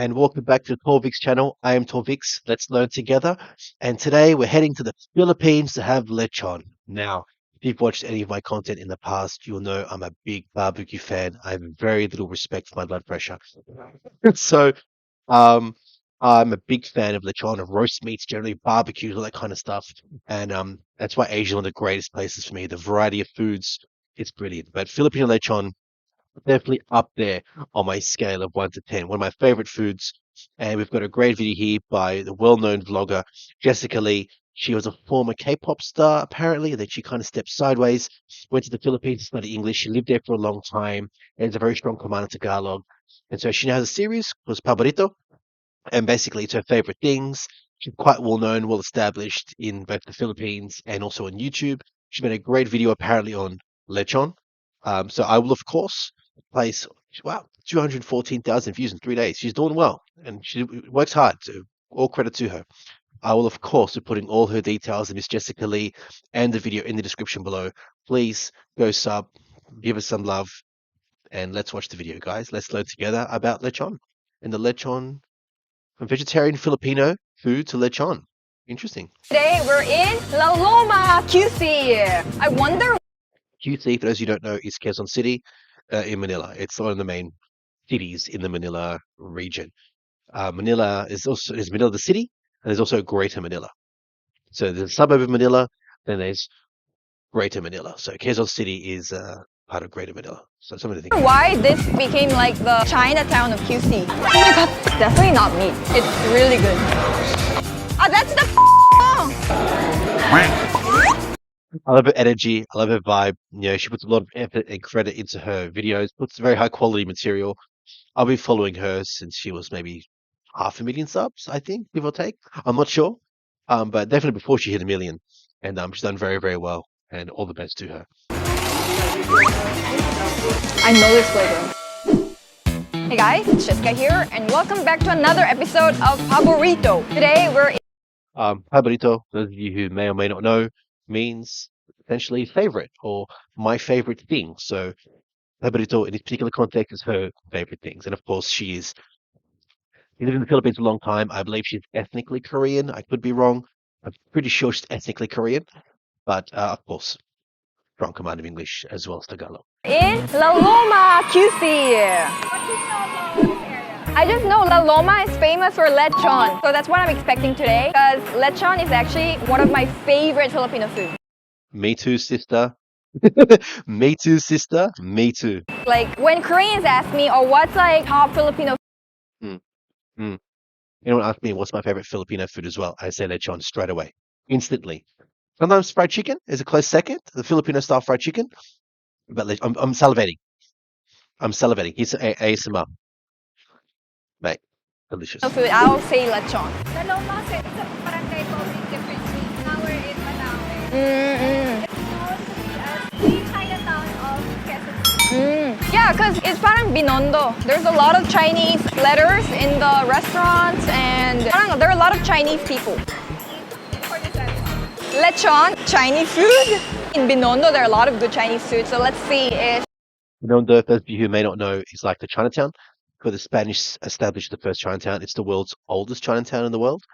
and welcome back to Torvik's channel. I am Torvix. Let's learn together. And today we're heading to the Philippines to have lechon. Now, if you've watched any of my content in the past, you'll know I'm a big barbecue fan. I have very little respect for my blood pressure. So, um, I'm a big fan of lechon, of roast meats, generally barbecues, all that kind of stuff. And that's why Asia is one of the greatest places for me. The variety of foods, it's brilliant. But Filipino lechon definitely up there on my scale of 1 to 10. One of my favorite foods. And we've got a great video here by the well-known vlogger Jessica Lee. She was a former K-pop star, apparently, and then she kind of stepped sideways, went to the Philippines to study English. She lived there for a long time and is a very strong command of Tagalog. And so she now has a series called Paborito, and basically it's her favorite things. She's quite well known, well established in both the Philippines and also on YouTube. She made a great video apparently on lechon. So I will, of course, place, wow, 214,000 views in 3 days. She's doing well and she works hard. So all credit to her. I will, of course, be putting all her details and Miss Jessica Lee and the video in the description below. Please go sub, give us some love, and let's watch the video, guys. Let's learn together about lechon and the lechon from vegetarian Filipino food to lechon. Interesting. Today we're in Loma, QC. I wonder. QC, for those who don't know, is Quezon City in Manila. It's one of the main cities in the Manila region. Manila is Manila the city, and there's also Greater Manila. So there's a suburb of Manila, then there's Greater Manila. So Quezon City is part of Greater Manila. So something to think about. Why this became like the Chinatown of QC. Oh my god, it's definitely not meat. It's really good. Ah, that's the I love her energy. I love her vibe. You know, she puts a lot of effort and credit into her videos. Puts very high quality material. I've been following her since she was maybe 500,000 subs, I think, give or take. I'm not sure. But definitely before she hit 1 million. And she's done very, very well. And all the best to her. I know this flavor. Hey guys, it's Jessica here, and welcome back to another episode of Paborito. Today we're in Paborito, those of you who may or may not know, means essentially favorite or my favorite thing. So Paborito in this particular context is her favorite things. And of course, she lived in the Philippines a long time. I believe she's ethnically Korean. I could be wrong. I'm pretty sure she's ethnically Korean. But of course, strong command of English as well as Tagalog. in Loma, QC. I just know La Loma is famous for lechon. So that's what I'm expecting today, because lechon is actually one of my favorite Filipino foods. Me too, sister. Me too, sister. Me too. Like when Koreans ask me, oh, what's like top Filipino Mm, mm. Anyone ask me what's my favorite Filipino food as well, I say lechon straight away, instantly. Sometimes fried chicken is a close second, the Filipino style fried chicken. But I'm salivating. I'm salivating. Here's ASMR. Mate, delicious. food, I'll say lechon. The Loma is a barangay called differently. Now we're in Manao. Mm-mm. It's known to be as the Chinatown of Quezon City. Yeah, because it's parang binondo. There's a lot of Chinese letters in the restaurants, and parang there are a lot of Chinese people. For the service. Lechon, Chinese food. In Binondo, there are a lot of good Chinese food. So let's see if Binondo, those of you who may not know, is like the Chinatown, where the Spanish established the first Chinatown. It's the world's oldest Chinatown in the world.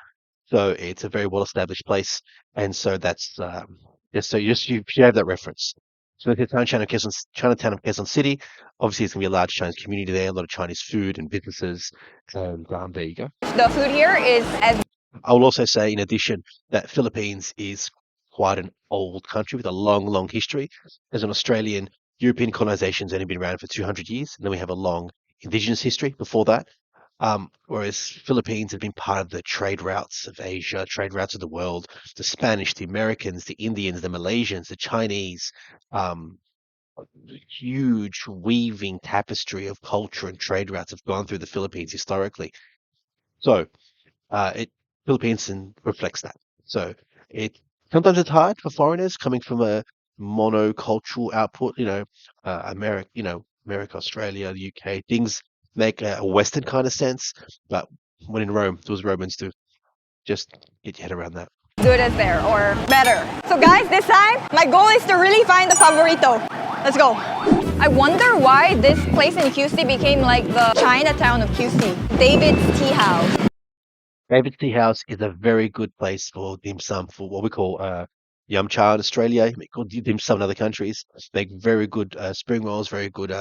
So it's a very well-established place. And so that's, so you should have that reference. So the Chinatown of Quezon City, obviously it's going to be a large Chinese community there, a lot of Chinese food and businesses. And there you go. the food here is as I will also say, in addition, that Philippines is quite an old country with a long, long history. As an Australian, European colonization's only been around for 200 years, and then we have a long indigenous history before that. Whereas Philippines have been part of the trade routes of Asia, trade routes of the world, the Spanish, the Americans, the Indians, the Malaysians, the Chinese, huge weaving tapestry of culture and trade routes have gone through the Philippines historically. So, Philippines reflects that. So sometimes it's hard for foreigners coming from a monocultural output, America, Australia, the UK, things make a Western kind of sense. But when in Rome, those Romans do. Just get your head around that. good as there or better. So guys, this time my goal is to really find the Paborito. Let's go. I wonder why this place in QC became like the Chinatown of QC. David's Tea House. David's Tea House is a very good place for dim sum, for what we call yum cha in Australia. We call dim sum in other countries. Make very good spring rolls, very good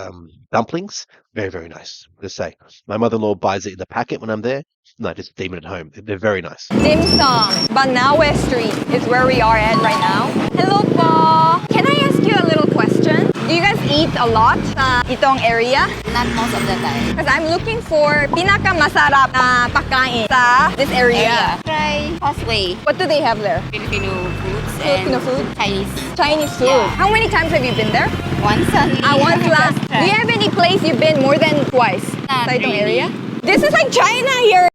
dumplings. Very, very nice. Just say. My mother-in-law buys it in the packet when I'm there. No, just steam it at home. They're very nice. Dim Sum, Banawe Street is where we are at right now. Hello po! Can I ask you a little question? Do you guys eat a lot sa itong area? Not most of the time. Because I'm looking for pinakamasarap na pagkain sa this area. Try Causeway. What do they have there? Filipino foods Filipino and food? Chinese. Chinese food. Yeah. How many times have you been there? Once only. Once lang. Do you have any place you've been more than twice Not sa itong really. area? This is like China here.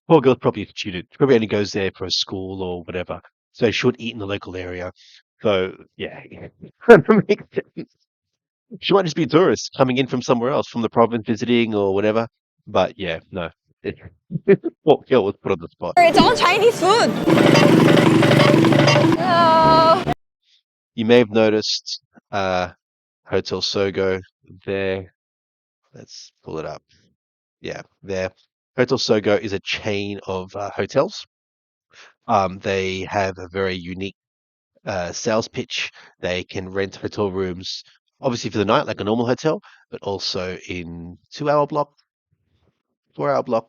Poor girl's probably a student. She probably only goes there for a school or whatever. So she should eat in the local area. So yeah, that makes sense. She might just be a tourist coming in from somewhere else, from the province visiting or whatever. But yeah, no. Poor girl was put on the spot. It's all Chinese food. Hello. You may have noticed Hotel Sogo there. Let's pull it up. Yeah, there. Hotel Sogo is a chain of hotels. They have a very unique sales pitch. They can rent hotel rooms, obviously for the night, like a normal hotel, but also in 2 hour block, 4 hour block.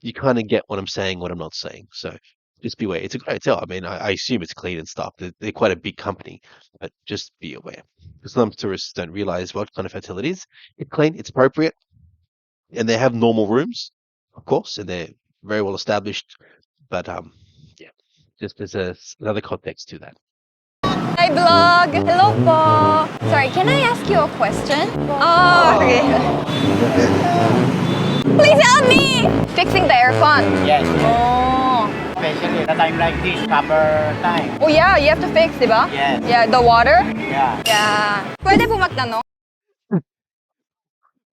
You kind of get what I'm saying, what I'm not saying. So just be aware. It's a great hotel. I mean, I assume it's clean and stuff. They're quite a big company, but just be aware. Because some tourists don't realize what kind of hotel it is. It's clean, it's appropriate, and they have normal rooms, of course, and they're very well established. But yeah, just as another context to that. Hi vlog. Hello po. Sorry, can I ask you a question? Oh, okay. Please help me! Fixing the aircon. Yes, Oh. especially at a time like this, summer time. Oh yeah, you have to fix, di ba? Yes. Yeah, the water. Yeah. Yeah. Pwede po magtanong?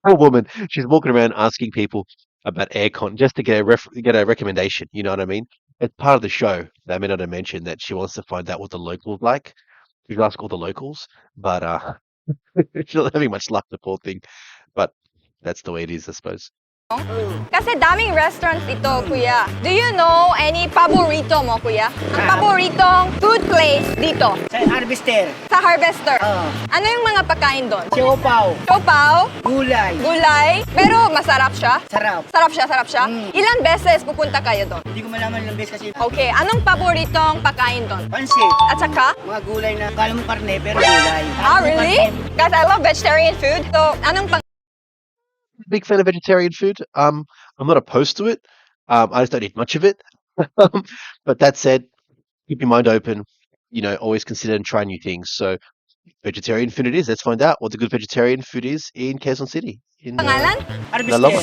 Poor woman, she's walking around asking people about aircon just to get a recommendation. You know what I mean? It's part of the show. I may not have mentioned that she wants to find out what the locals like. She's ask all the locals, but she's not having much luck, the poor thing. But that's the way it is, I suppose. Kasi daming restaurants ito, kuya. Do you know any paborito mo, kuya? Ang paboritong food place dito, Sa harvester, sa Harvester. Oo. Ano yung mga pagkain doon? siopaw, Siopaw, gulay, gulay, pero masarap siya. sarap. Sarap siya, sarap siya. Ilan beses pupunta kayo doon? Hindi ko malaman ilang beses kasi Okay, anong paboritong pakain doon? pansit, At saka, mga gulay na kala mo karne pero gulay. really? Guys, I love vegetarian food. So, anong Big fan of vegetarian food. I'm not opposed to it. I just don't eat much of it. But that said, keep your mind open. You know, always consider and try new things. So, vegetarian food it is. Let's find out what the good vegetarian food is in Quezon City. In pangalan? La Loma.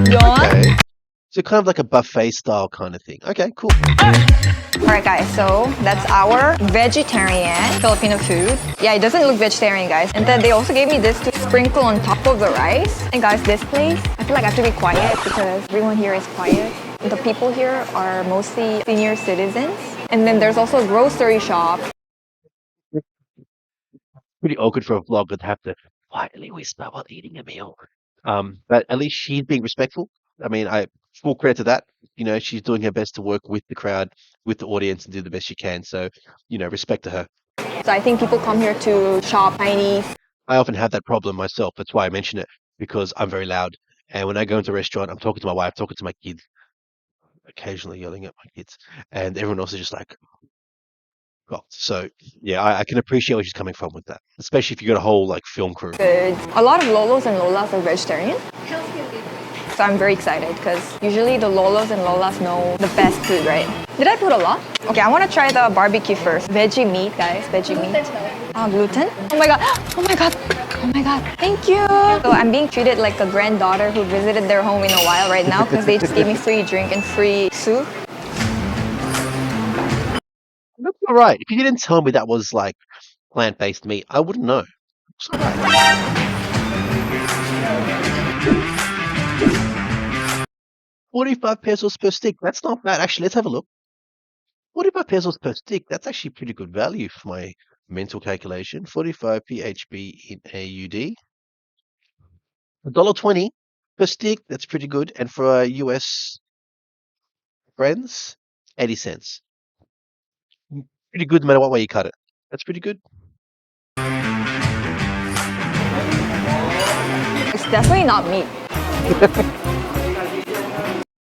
Yon. Okay. So kind of like a buffet style kind of thing. Okay, cool. Alright guys, so that's our vegetarian Filipino food. Yeah, it doesn't look vegetarian guys. And then they also gave me this to sprinkle on top of the rice. And guys, this place, I feel like I have to be quiet because everyone here is quiet. The people here are mostly senior citizens. And then there's also a grocery shop. Pretty awkward for a vlogger to have to quietly whisper while eating a meal. But at least she's being respectful. I mean, I full credit to that. You know, she's doing her best to work with the crowd, with the audience, and do the best she can. So, you know, respect to her. So I think people come here to shop Chinese. I often have that problem myself. That's why I mention it, because I'm very loud. And when I go into a restaurant, I'm talking to my wife, talking to my kids, occasionally yelling at my kids, and everyone else is just like, well, so yeah, I can appreciate where she's coming from with that, especially if you got a whole like film crew. Good. A lot of lolos and lolas are vegetarian. So I'm very excited because usually the lolos and lolas know the best food, right? Did I put a lot? Okay, I want to try the barbecue first. Veggie meat, guys. Veggie meat. Oh, gluten? Oh my god. Oh my god. Oh my god. Thank you. So I'm being treated like a granddaughter who visited their home in a while right now because they just gave me free drink and free soup. That's all right. If you didn't tell me that was like plant-based meat, I wouldn't know. It's all right. 45 pesos per stick. That's not bad. Actually, let's have a look. 45 pesos per stick. That's actually pretty good value for my Mental calculation, 45 PHP in AUD. $1.20 per stick, that's pretty good. And for our US friends, 80 cents. Pretty good no matter what way you cut it. That's pretty good. It's definitely not meat.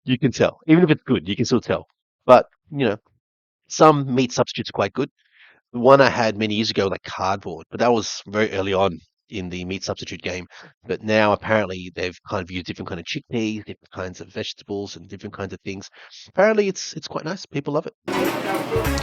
You can tell. Even if it's good, you can still tell. But, some meat substitutes are quite good. The one I had many years ago, like cardboard, but that was very early on in the meat substitute game. But now apparently they've kind of used different kind of chickpeas, different kinds of vegetables, and different kinds of things. Apparently it's quite nice. People love it.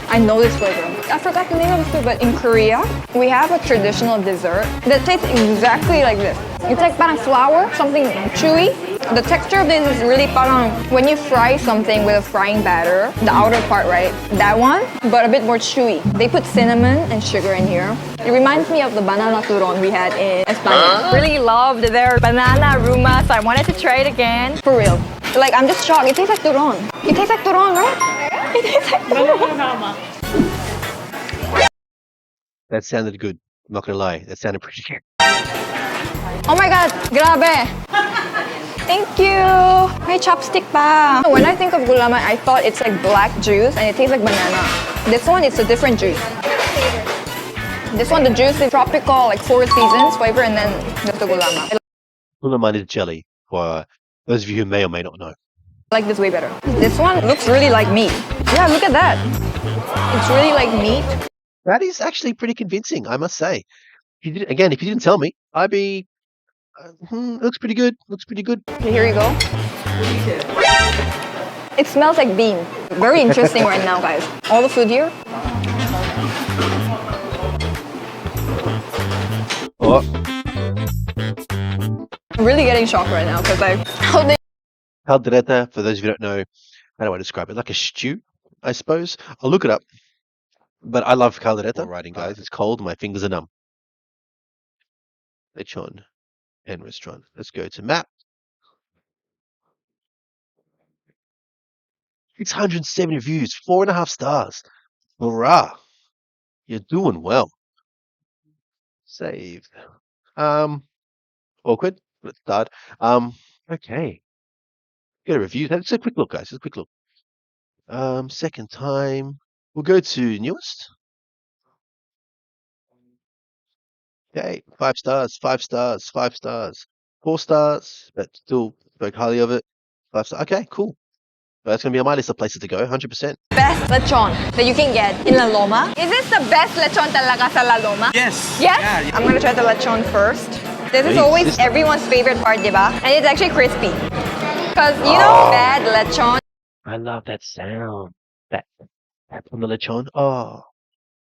I know this flavor. I forgot the name of the food, but in Korea, we have a traditional dessert that tastes exactly like this. It's like parang flour, something chewy. The texture of this is really parang when you fry something with a frying batter, the outer part, right? That one, but a bit more chewy. They put cinnamon and sugar in here. It reminds me of the banana turon we had in España. Really loved their banana ruma, so I wanted to try it again. For real. Like, I'm just shocked. It tastes like turon. It tastes like turon, right? It tastes like turon. That sounded good. I'm not gonna lie. That sounded pretty good. Oh my god, grabe! Thank you! May chopstick pa! When I think of gulaman, I thought it's like black juice and it tastes like banana. This one, it's a different juice. This one, the juice is tropical, like Four Seasons flavor, and then just the gulaman. Gulaman is jelly, for those of you who may or may not know. I like this way better. This one looks really like meat. Yeah, look at that. It's really like meat. That is actually pretty convincing, I must say. If you didn't tell me, I'd be. Looks pretty good. Looks pretty good. Okay, here you go. It smells like bean. Very interesting right now, guys. All the food here. Oh, I'm really getting shocked right now because how they caldereta, for those of you who don't know, how do I describe it? Like a stew, I suppose. I'll look it up. But I love caldereta. All right, guys, it's cold. My fingers are numb. Lechon and restaurant. Let's go to map. 670 views, 4.5 stars. Hurrah! You're doing well. Save. Awkward. Let's start. Okay. Get a review. Just a quick look, guys. Just a quick look. Second time. We'll go to newest. Okay, 5 stars, 5 stars, 5 stars, 4 stars, but still spoke highly of it. 5 stars. Okay, cool. That's gonna be on my list of places to go, 100%. best lechon that you can get in La Loma. Is this the best lechon talaga sa La Loma? Yes. Yes? Yeah. I'm gonna try the lechon first. This is Please, always this- everyone's favorite part, diba? And it's actually crispy. Because, you know, bad lechon I love that sound. That on the lechon. Oh,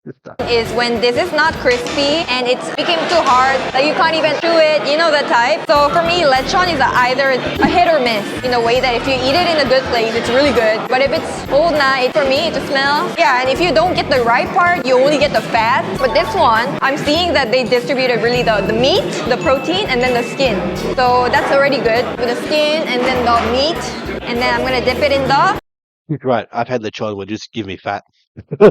good stuff. is when this is not crispy and it's became too hard, like you can't even chew it, you know the type. So for me, lechon is either a hit or miss in a way that if you eat it in a good place, it's really good. But if it's old na, for me, it just smells. Yeah, and if you don't get the right part, you only get the fat. But this one, I'm seeing that they distributed really the meat, the protein, and then the skin. So that's already good. With the skin and then the meat, and then I'm gonna dip it in the He's right. I've had lechon where just give me fat,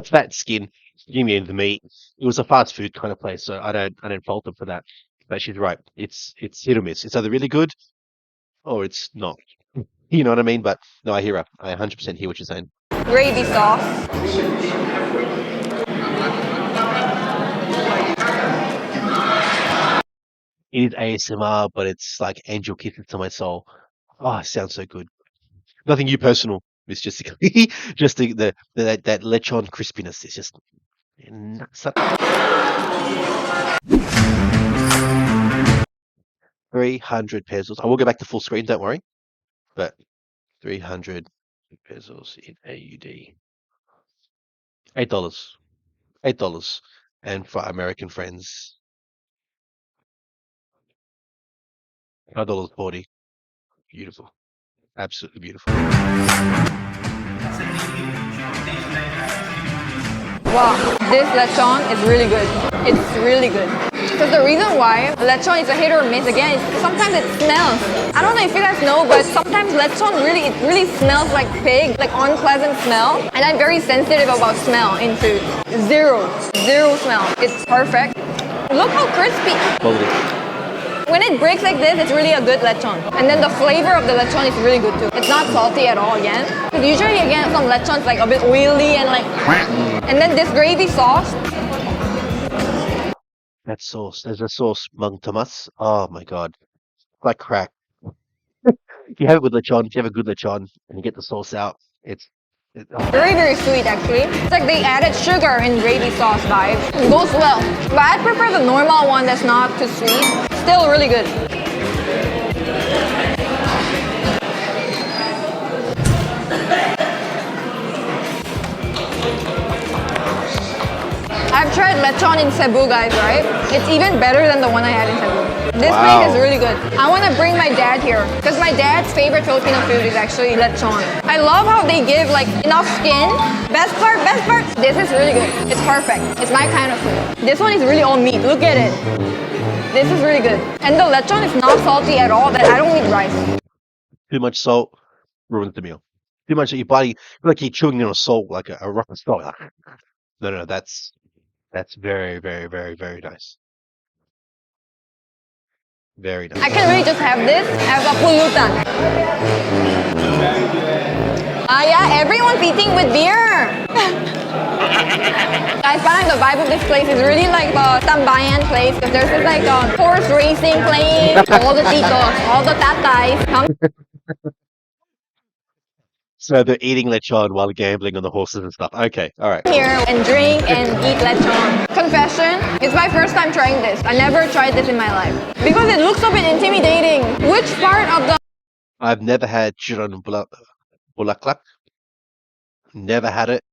fat skin, give me the meat. It was a fast food kind of place, so I don't fault them for that. But she's right. It's hit or miss. It's either really good or it's not. You know what I mean? But no, I hear her. I 100% hear what you're saying. gravy sauce. It is ASMR, but it's like angel kisses to my soul. Oh, it sounds so good. Nothing you personal, Miss Jessica. Just that lechon crispiness is just nuts. 300 pesos. I will go back to full screen, don't worry. But 300 pesos in AUD. $8. $8. And for American friends, $5.40. Beautiful. Absolutely beautiful. Wow, this lechon is really good. It's really good. Because the reason why lechon is a hit or miss again is sometimes it smells. I don't know if you guys know, but sometimes lechon really smells like pig, like unpleasant smell. And I'm very sensitive about smell in food. Zero smell. It's perfect. Look how crispy. Totally. When it breaks like this, it's really a good lechon. And then the flavor of the lechon is really good too. It's not salty at all again. Because usually again, some lechon's like a bit oily and like... And then this gravy sauce. That sauce. There's a sauce, Mang Tomas. Oh my God. Like crack. If you have it with lechon, if you have a good lechon and you get the sauce out, oh. Very sweet actually. It's like they added sugar in gravy sauce vibes. It goes well. But I prefer the normal one that's not too sweet. Still really good. I've tried lechon in Cebu, guys, right? It's even better than the one I had in Cebu. This Wow. place is really good. I want to bring my dad here because my dad's favorite Filipino food is actually lechon. I love how they give like enough skin. Best part. This is really good. It's perfect. It's my kind of food. This one is really all meat. Look at it. This is really good. And the lechon is not salty at all. That I don't need rice. Too much salt ruins the meal. Too much of your body, like you're chewing on a salt, like a rock of salt. No, that's very nice. Very I nice. can really just have this as a pulutan. Yeah, everyone's eating with beer. I find the vibe of this place is really like a tambayan place. There's this like horse racing playing, all the titos, all the tatais come So they're eating lechon while gambling on the horses and stuff. Okay, all right. here and drink and eat lechon. Confession, it's my first time trying this. I never tried this in my life. Because it looks a bit intimidating. Which part of the... I've never had chicharon bulaklak. Never had it.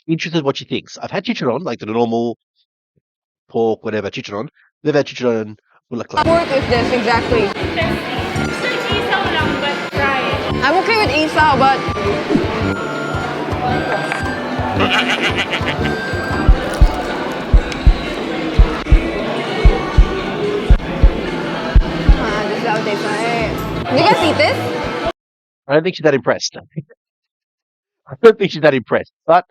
Interested what she thinks. I've had chicharon, like the normal pork, whatever, chicharon. Never had chicharon bulaklak. pork is this exactly? I'm okay with isaw, but... This is how they say it. You guys eat this? I don't think she's that impressed. I don't think she's that impressed, but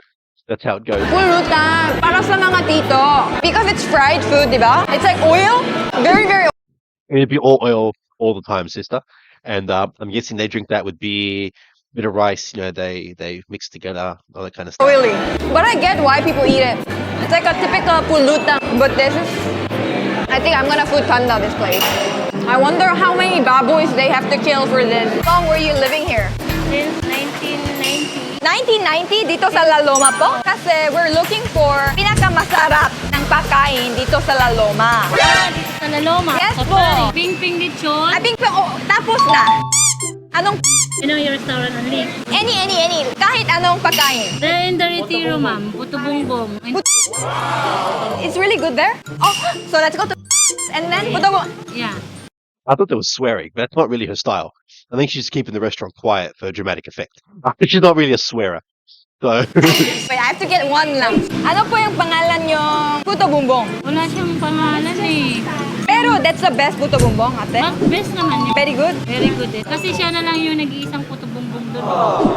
that's how it goes. Pulutan, para sa mga tito. Because it's fried food, di ba? It's like oil, very It'd be all oil all the time, sister. And I'm guessing they drink that with beer, bit of rice. You know, they mix together, all that kind of stuff. oily. But I get why people eat it. It's like a typical pulutan. But this is... I think I'm gonna food panda this place. I wonder how many baboys they have to kill for this. How long were you living here? Since 1990. 1990 dito sa La Loma po? Kasi we're looking for pinakamasarap ng pagkain dito sa La Loma. Dito sa La Loma. Yes sa po. Paris. Ping-ping lechon. I think, oh, tapos na. Anong, You know your restaurant only. any, kahit anong pagkain. Then the retiro, ma'am. Puto bongbong. It's really good there? Oh, so let's go to and then puto bo. Yeah. I thought there was swearing, but that's not really her style. I think she's keeping the restaurant quiet for dramatic effect. She's not really a swearer. So Wait, I have to get one lang. Ano po yung pangalan yung puto bumbong? Wala siyang pangalan eh. Pero that's the best puto bumbong, ate. Best naman yun. Very good. Very good eh. Kasi siya na lang yung nag-iisang puto bongbong doon.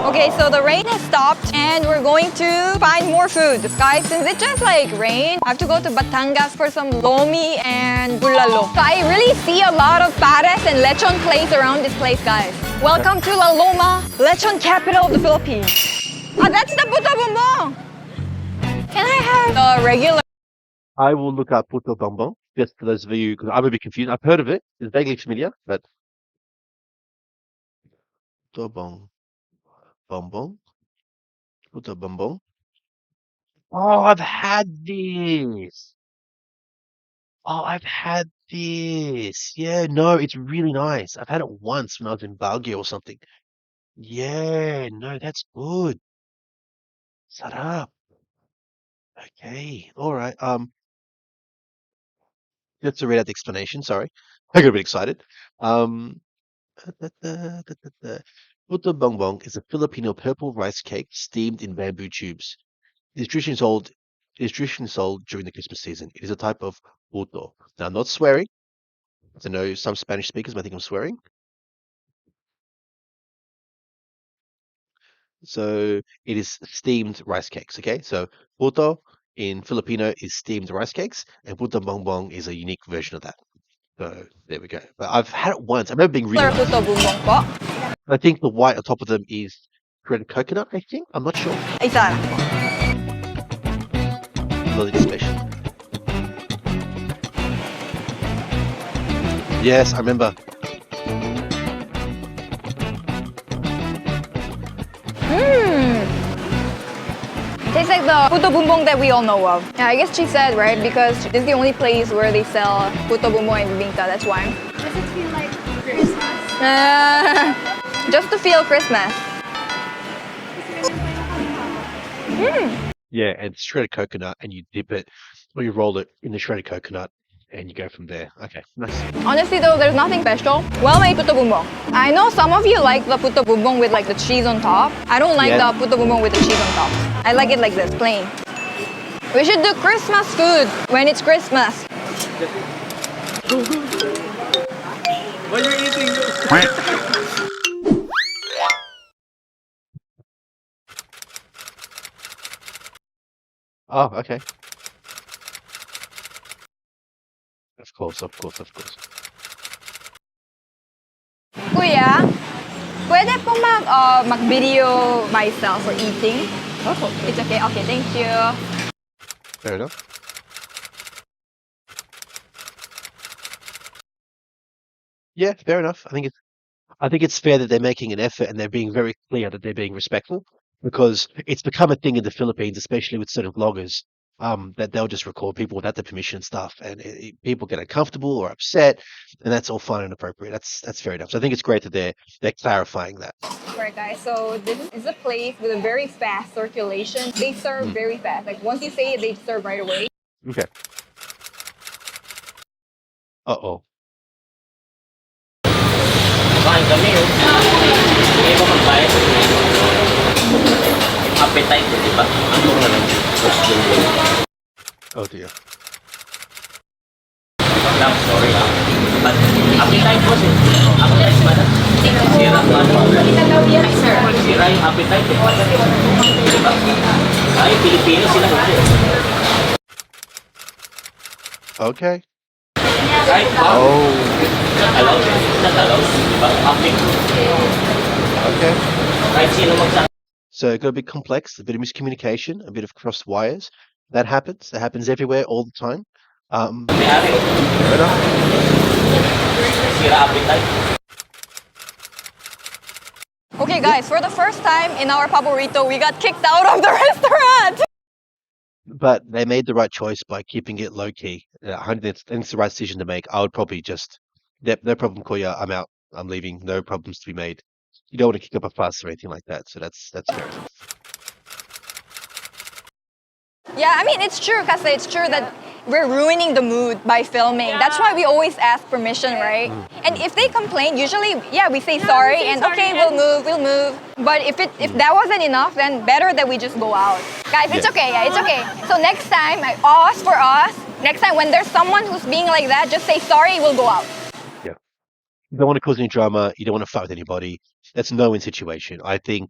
Okay, so the rain has stopped and we're going to find more food. Guys, since it just like rain, I have to go to Batangas for some lomi and bulalo. So I really see a lot of pares and lechon place around this place, guys. Welcome to La Loma, lechon capital of the Philippines. Ah, that's the puto bumbong. Can I have the regular? I will look up Puto Bonbon, just for those of you, because I'm a bit confused. I've heard of it. It's vaguely familiar, but Puto Bonbon, Puto Bonbon. Oh, I've had this. Oh, I've had this. Yeah, no, it's really nice. I've had it once when I was in Baguio or something. Yeah, no, that's good. Sarap. Okay, all right. Just to read out the explanation. Sorry, I got a bit excited. Um, Puto Bongbong is a Filipino purple rice cake steamed in bamboo tubes. This tradition is It is traditionally sold during the Christmas season. It is a type of puto. Now, I'm not swearing. I know some Spanish speakers might think I'm swearing. So it is steamed rice cakes. Okay, so puto in Filipino is steamed rice cakes, and puto bongbong is a unique version of that. So there we go. But I've had it once. I remember being really nice. Puto bumbong po. I think the white on top of them is shredded coconut. I think I'm not sure. Isa. Lily special. Yes, I remember. Tastes like the puto bumbong that we all know of. Yeah, I guess she said, right? Because this is the only place where they sell puto bumbong and bibingka, that's why. Does it feel like Christmas? Just to feel Christmas. Yeah, and shredded coconut, and you dip it or you roll it in the shredded coconut, and you go from there. Okay, nice. Honestly though, there's nothing special. Well-made puto bumbong. I know some of you like the puto bumbong with like the cheese on top. I don't like Yeah. the puto bumbong with the cheese on top. I like it like this, plain. We should do Christmas food when it's Christmas. What are you eating? Oh, okay. Of course, of course, of course. Kuya, pwede po mag-video myself for eating? It's okay? Okay, thank you. Fair enough. Yeah, fair enough. I think it's fair that they're making an effort and they're being very clear that they're being respectful because it's become a thing in the Philippines, especially with certain vloggers, that they'll just record people without the permission and stuff, and people get uncomfortable or upset, and that's all fine and appropriate. That's fair enough. So I think it's great that they're clarifying that. Alright guys, so this is a place with a very fast circulation. They serve very fast. Like once you say it, they serve right away. Okay. Uh-oh. Kain kami yun. Hindi mo magbayad. Appetite, di ba? Ano nga lang? Oh dear. I'm sorry. But appetite po siya. Appetite ba na? Sira ba na? Sira yung appetite. Di ba? Ay, Pilipino sila. Okay. Kahit ba? Oh, Alaw siya. Natalaw. Di ba? okay. Kahit sino magsabi. So it got a bit complex, a bit of miscommunication, a bit of crossed wires. That happens. That happens everywhere all the time. Mayari. Fair enough. Sira appetite. Okay guys, for the first time in our paborito, we got kicked out of the restaurant! But they made the right choice by keeping it low key. I think it's the right decision to make. I would probably just, no problem, Koya. I'm out. I'm leaving. No problems to be made. You don't want to kick up a fuss or anything like that. So that's fair enough. Yeah, I mean, it's true, Kase. It's true that we're ruining the mood by filming. That's why we always ask permission, right? And if they complain, usually, yeah, we say sorry we say and sorry okay, and- we'll move. But if that wasn't enough, then better that we just go out. Guys, it's Yeah. okay, yeah, it's okay. So next time, next time when there's someone who's being like that, just say sorry, we'll go out. Yeah. You don't want to cause any drama. You don't want to fight with anybody. That's a no-win situation. I think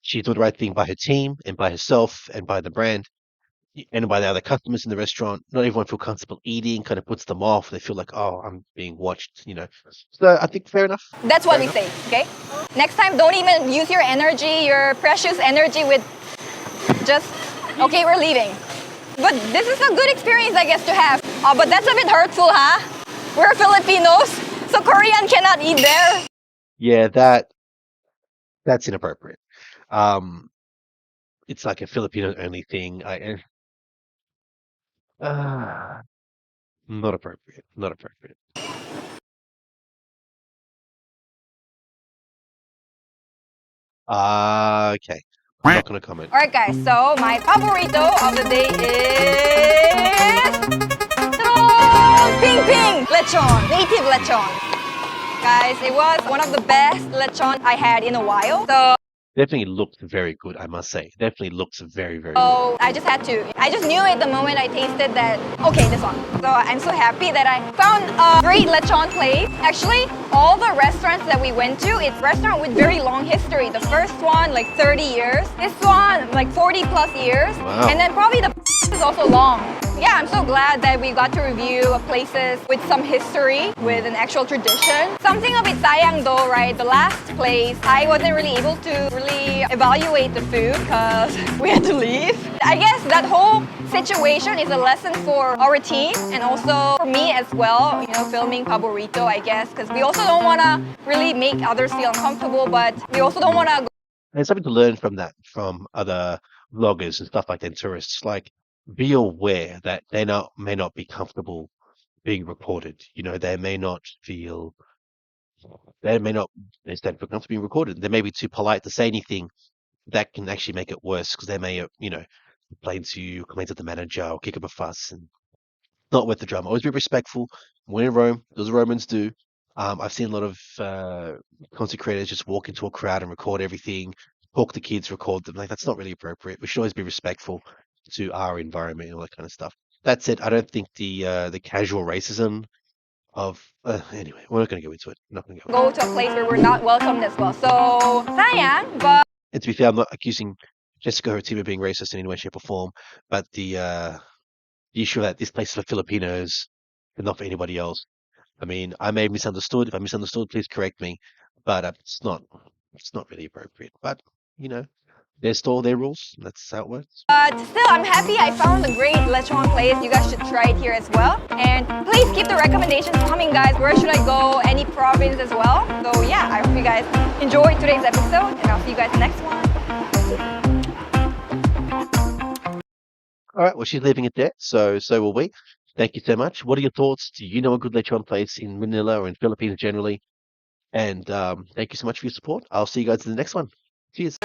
she's doing the right thing by her team and by herself and by the brand and by the other customers in the restaurant. Not everyone feel comfortable eating, kind of puts them off. They feel like, oh, I'm being watched. So I think fair enough. That's what we say, okay? Next time, don't even use your energy, your precious energy with just, okay, we're leaving. But this is a good experience, I guess, to have. Oh, but that's a bit hurtful, huh? We're Filipinos, so Korean cannot eat there. Yeah, that's inappropriate. It's like a Filipino only thing. Not appropriate. Not appropriate. Okay. I'm not gonna comment. All right, guys, so my favorito of the day is... Ping Ping Lechon, native lechon. Guys, it was one of the best lechon I had in a while. So Definitely looks very good, I must say. Definitely looks very, very good. So I just had to. I just knew it the moment I tasted that, okay, this one. So I'm so happy that I found a great lechon place. Actually, all the restaurants that we went to, it's restaurant with very long history. The first one, like 30 years. This one, like 40 plus years. Wow. And then probably the is also long. Yeah, I'm so glad that we got to review places with some history, with an actual tradition. Something a bit sayang though, right? The last place, I wasn't really able to really evaluate the food because we had to leave. I guess that whole situation is a lesson for our team and also for me as well, you know, filming Paborito, I guess, because we also don't want to really make others feel uncomfortable, but we also don't want to. There's something to learn from that, from other vloggers and stuff like that, and tourists. Like, be aware that may not be comfortable being recorded. You know, they may not instead feel comfortable being recorded. They may be too polite to say anything that can actually make it worse because they may, complain to you, complain to the manager, or kick up a fuss, and not worth the drama. Always be respectful. When in Rome, as the Romans do. I've seen a lot of content creators just walk into a crowd and record everything, talk to kids, record them. Like that's not really appropriate. We should always be respectful to our environment and all that kind of stuff. That said, I don't think the casual racism of anyway, we're not going to go into it. Not going to go. Go to a place where we're not welcomed as well. So, sayang, but And to be fair, I'm not accusing Jessica or her team of being racist in any way, shape, or form. But the issue that this place is for Filipinos and not for anybody else. I mean, I may have misunderstood. If I misunderstood, please correct me. But it's not really appropriate. But you know, their store, their rules. That's how it works. still, I'm happy I found a great lechon place. You guys should try it here as well. And please keep the recommendations coming, guys. Where should I go? Any province as well. So yeah, I hope you guys enjoyed today's episode, and I'll see you guys next one. All right. Well, she's leaving it there. So will we. Thank you so much. What are your thoughts? Do you know a good lechon place in Manila or in Philippines generally? And thank you so much for your support. I'll see you guys in the next one. Cheers.